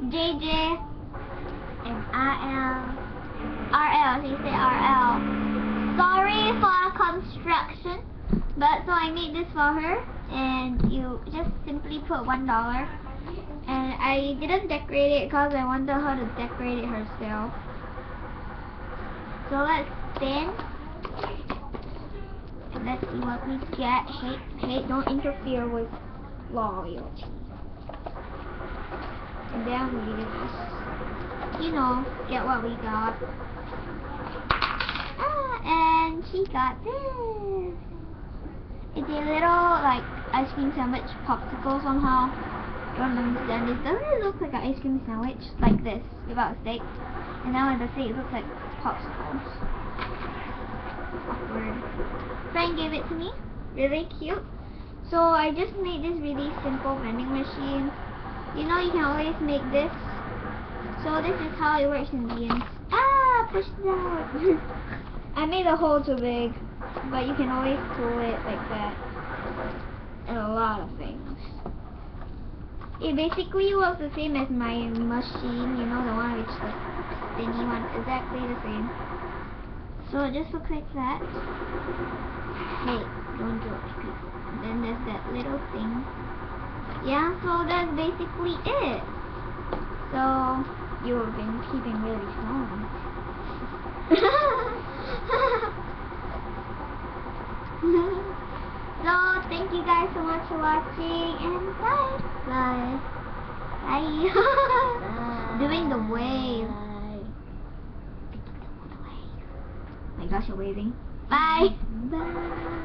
JJ and RL, she said RL. Sorry for construction, but so I made this for her, and you just simply put $1. And I didn't decorate it because I wanted her to decorate it herself. So let's spin. And let's see what we get. Hey, don't interfere with loyalty. And then we just, you know, get what we got. And she got this. It's a little, like, ice cream sandwich popsicle somehow. Don't understand this. Doesn't it look like an ice cream sandwich? Like this, without a steak. And now with the steak, it looks like popsicles. Awkward. Friend gave it to me. Really cute. So I just made this really simple vending machine. You know, you can always make this. So this is how it works in the end. Push it out. I made the hole too big, but you can always pull it like that. And a lot of things. It basically works the same as my machine, you know, the one which the spinny one, exactly the same. So it just looks like that. Hey, don't judge people. And then there's that little thing. Yeah, so that's basically it. So you've been keeping really strong. So thank you guys so much for watching, and bye. Bye. Bye. Doing the wave. Oh my gosh, you're waving. Bye. Bye.